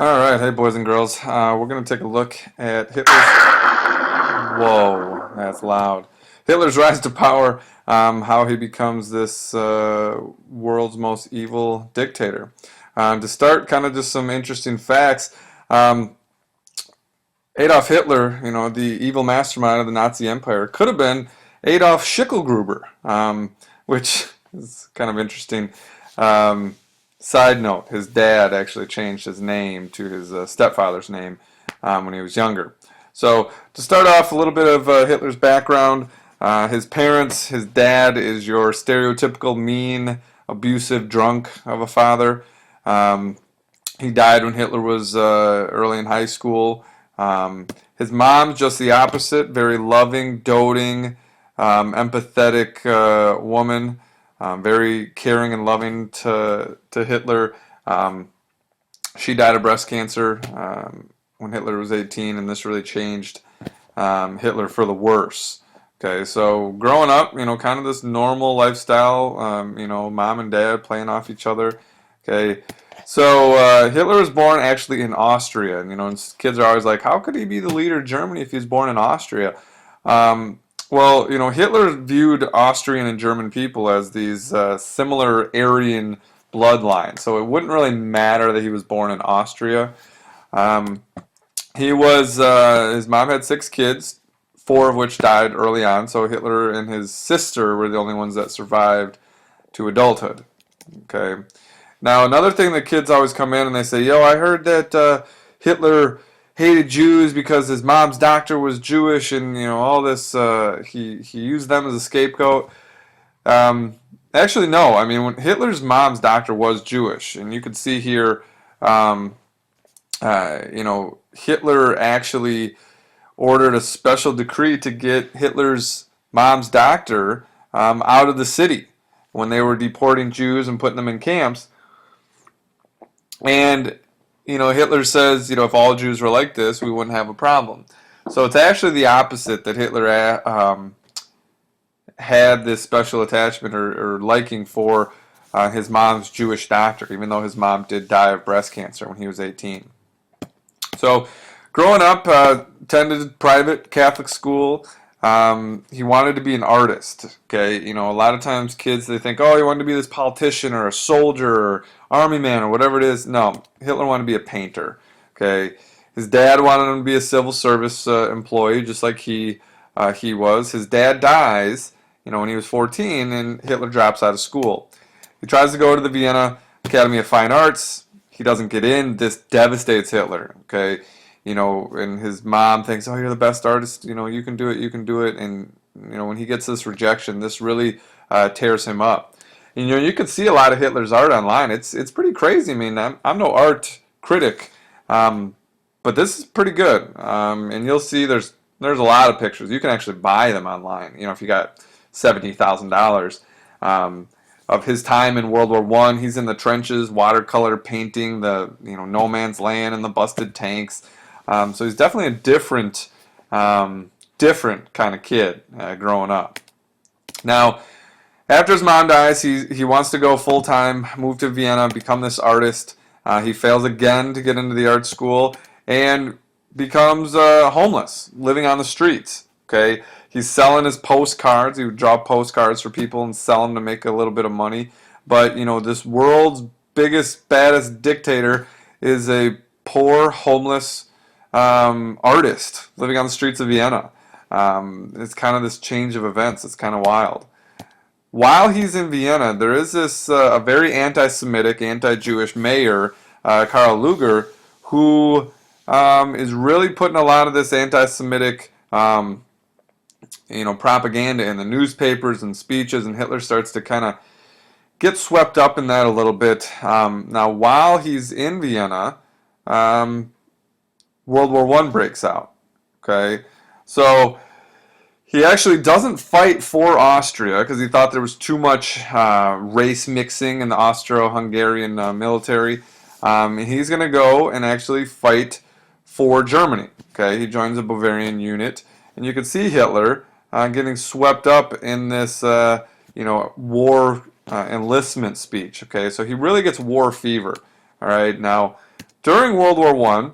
All right, hey boys and girls. We're going to take a look at Hitler's. Whoa, that's loud. Hitler's rise to power. How he becomes this world's most evil dictator. To start, kind of just some interesting facts. Um, Adolf Hitler, the evil mastermind of the Nazi Empire, could have been Adolf Schicklgruber, which is kind of interesting. Um, Side note, his dad actually changed his name to his stepfather's name when he was younger. So to start off, a little bit of Hitler's background. His parents, his dad is your stereotypical mean, abusive, drunk of a father. Um, he died when Hitler was early in high school. His mom's just the opposite, very loving, doting, empathetic woman, very caring and loving to Hitler. She died of breast cancer when Hitler was 18, and this really changed Hitler for the worse. Okay, so growing up, kind of this normal lifestyle, mom and dad playing off each other. Okay, so Hitler was born actually in Austria, and kids are always like, how could he be the leader of Germany if he was born in Austria? Well, Hitler viewed Austrian and German people as these similar Aryan bloodlines, so it wouldn't really matter that he was born in Austria. Um, his mom had 6 kids, 4 of which died early on, so Hitler and his sister were the only ones that survived to adulthood. Okay. Now, another thing that kids always come in and they say, yo, I heard that Hitler hated Jews because his mom's doctor was Jewish, and all this. He used them as a scapegoat. Actually, no. I mean, when Hitler's mom's doctor was Jewish, and you can see here, Hitler actually ordered a special decree to get Hitler's mom's doctor out of the city when they were deporting Jews and putting them in camps. And, Hitler says, if all Jews were like this, we wouldn't have a problem. So it's actually the opposite, that Hitler had this special attachment or liking for his mom's Jewish doctor, even though his mom did die of breast cancer when he was 18. So growing up, attended private Catholic school. He wanted to be an artist. Okay, a lot of times kids, they think, oh, he wanted to be this politician or a soldier or army man or whatever it is. No, Hitler wanted to be a painter. Okay, his dad wanted him to be a civil service employee, just like he was. His dad dies, when he was 14, and Hitler drops out of school. He tries to go to the Vienna Academy of Fine Arts. He doesn't get in. This devastates Hitler. Okay. And his mom thinks, oh, you're the best artist, you can do it, and, when he gets this rejection, this really tears him up. And, you can see a lot of Hitler's art online. It's pretty crazy. I mean, I'm no art critic, but this is pretty good, and you'll see there's a lot of pictures. You can actually buy them online, if you got $70,000, of his time in World War I. He's in the trenches, watercolor painting the, no man's land and the busted tanks. So he's definitely a different kind of kid growing up. Now, after his mom dies, he wants to go full-time, move to Vienna, become this artist. He fails again to get into the art school and becomes homeless, living on the streets. Okay, he's selling his postcards. He would draw postcards for people and sell them to make a little bit of money. But, this world's biggest, baddest dictator is a poor, homeless artist living on the streets of Vienna. It's kind of this change of events. It's kind of wild. While he's in Vienna, there is this a very anti-Semitic, anti-Jewish mayor, Karl Lueger, who is really putting a lot of this anti-Semitic propaganda in the newspapers and speeches, and Hitler starts to kind of get swept up in that a little bit. Now, while he's in Vienna, World War I breaks out. Okay, so he actually doesn't fight for Austria because he thought there was too much race mixing in the Austro-Hungarian military. He's going to go and actually fight for Germany. Okay, he joins a Bavarian unit, and you can see Hitler getting swept up in this, war enlistment speech. Okay, so he really gets war fever. All right, now during World War One,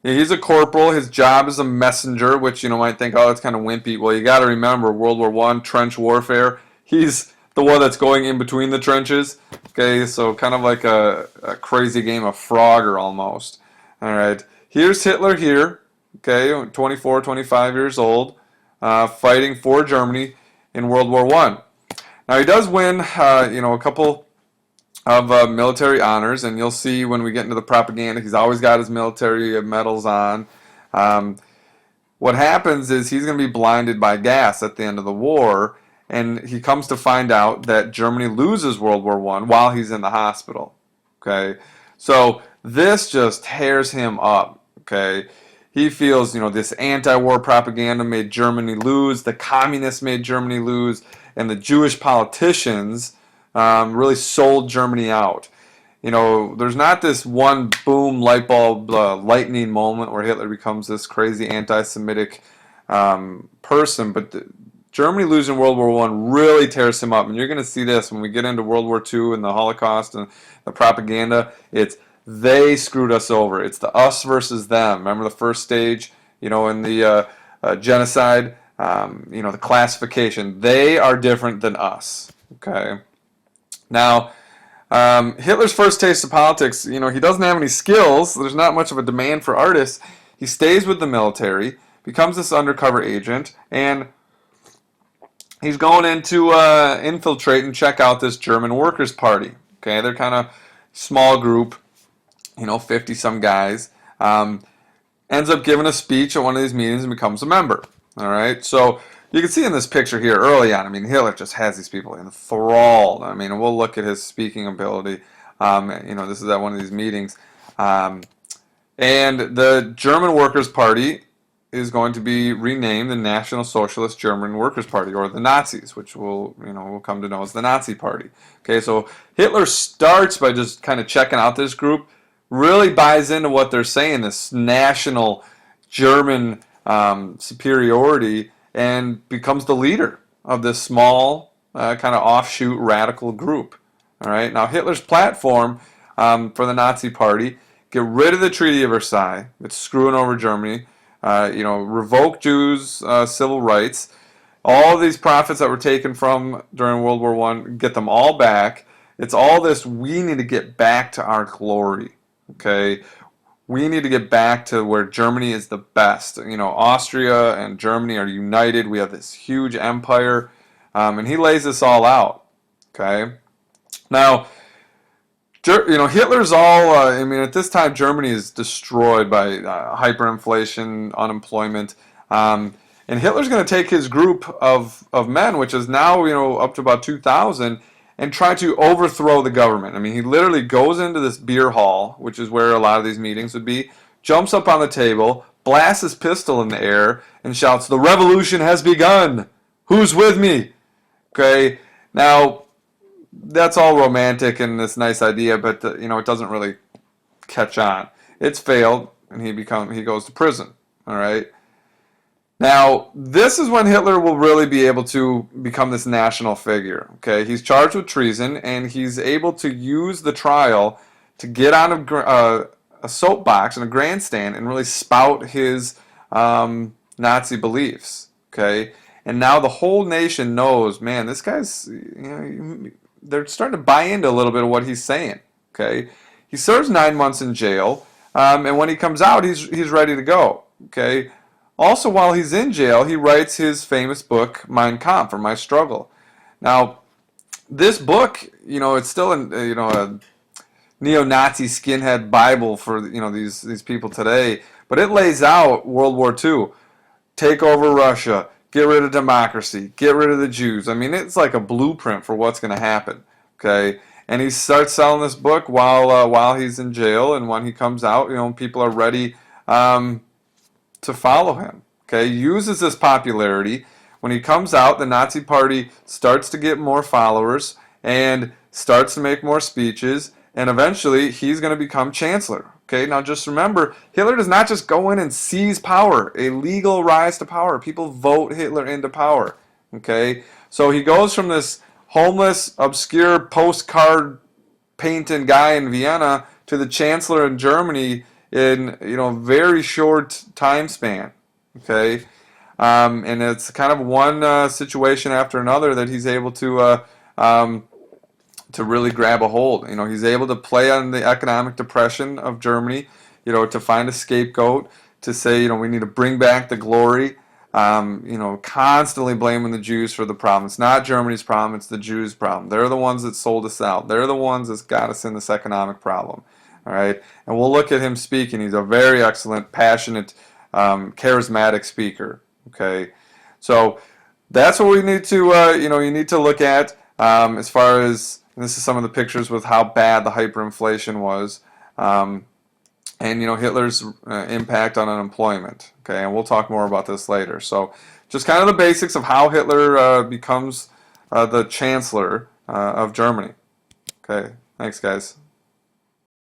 he's a corporal. His job is a messenger, which might think, oh, that's kind of wimpy. Well, you got to remember World War One, trench warfare. He's the one that's going in between the trenches. Okay, so kind of like a crazy game of Frogger almost. All right, here's Hitler here. Okay, 24, 25 years old, fighting for Germany in World War One. Now he does win, a couple of military honors, and you'll see when we get into the propaganda, he's always got his military medals on. What happens is he's going to be blinded by gas at the end of the war, and he comes to find out that Germany loses World War I while he's in the hospital. Okay, so this just tears him up. Okay, he feels, this anti-war propaganda made Germany lose, the communists made Germany lose, and the Jewish politicians really sold Germany out. There's not this one boom light bulb lightning moment where Hitler becomes this crazy anti-Semitic person, but Germany losing World War I really tears him up, and you're going to see this when we get into World War II and the Holocaust and the propaganda. It's they screwed us over. It's the us versus them. Remember the first stage, in the genocide, the classification. They are different than us. Okay. Now, Hitler's first taste of politics, he doesn't have any skills. There's not much of a demand for artists. He stays with the military, becomes this undercover agent, and he's going in to infiltrate and check out this German Workers' Party. Okay, they're kind of small group, 50-some guys. Ends up giving a speech at one of these meetings and becomes a member. All right, so you can see in this picture here early on, Hitler just has these people enthralled. We'll look at his speaking ability. This is at one of these meetings. And the German Workers' Party is going to be renamed the National Socialist German Workers' Party, or the Nazis, which we'll come to know as the Nazi Party. Okay, so Hitler starts by just kind of checking out this group, really buys into what they're saying, this national German superiority, and becomes the leader of this small kind of offshoot radical group. All right. Now Hitler's platform for the Nazi Party: get rid of the Treaty of Versailles. It's screwing over Germany. Revoke Jews' civil rights. All of these profits that were taken from during World War I, get them all back. It's all this. We need to get back to our glory. Okay. We need to get back to where Germany is the best. Austria and Germany are united. We have this huge empire. And he lays this all out. Okay. Now, Hitler's all, at this time, Germany is destroyed by hyperinflation, unemployment. And Hitler's going to take his group of men, which is now, up to about 2,000, and try to overthrow the government. He literally goes into this beer hall, which is where a lot of these meetings would be, jumps up on the table, blasts his pistol in the air, and shouts, "The revolution has begun! Who's with me?" Okay, now, that's all romantic and this nice idea, but, it doesn't really catch on. It's failed, and he goes to prison, all right? Now, this is when Hitler will really be able to become this national figure. Okay, he's charged with treason, and he's able to use the trial to get on a soapbox and a grandstand and really spout his Nazi beliefs. Okay, and now the whole nation knows, man, this guy's, they're starting to buy into a little bit of what he's saying. Okay, he serves 9 months in jail, and when he comes out, he's ready to go. Okay. Also, while he's in jail, he writes his famous book, Mein Kampf, or My Struggle. Now, this book, it's still a neo-Nazi skinhead Bible for these people today, but it lays out World War II. Take over Russia, get rid of democracy, get rid of the Jews. It's like a blueprint for what's going to happen. Okay, and he starts selling this book while he's in jail, and when he comes out, people are ready to follow him. Okay, he uses this popularity. When he comes out, the Nazi Party starts to get more followers and starts to make more speeches, and eventually he's going to become chancellor. Okay, now just remember, Hitler does not just go in and seize power, a legal rise to power. People vote Hitler into power. Okay, so he goes from this homeless, obscure postcard painting guy in Vienna to the chancellor in Germany in a very short time span. Okay, and it's kind of one situation after another that he's able to really grab a hold. He's able to play on the economic depression of Germany, to find a scapegoat, to say, we need to bring back the glory, constantly blaming the Jews for the problem. It's not Germany's problem, it's the Jews' problem. They're the ones that sold us out. They're the ones that got us in this economic problem. All right? And we'll look at him speaking. He's a very excellent, passionate, charismatic speaker. Okay? So that's what we need to, you need to look at as far as, and this is some of the pictures with how bad the hyperinflation was, and Hitler's impact on unemployment. Okay, and we'll talk more about this later. So, just kind of the basics of how Hitler becomes the Chancellor of Germany. Okay, thanks, guys.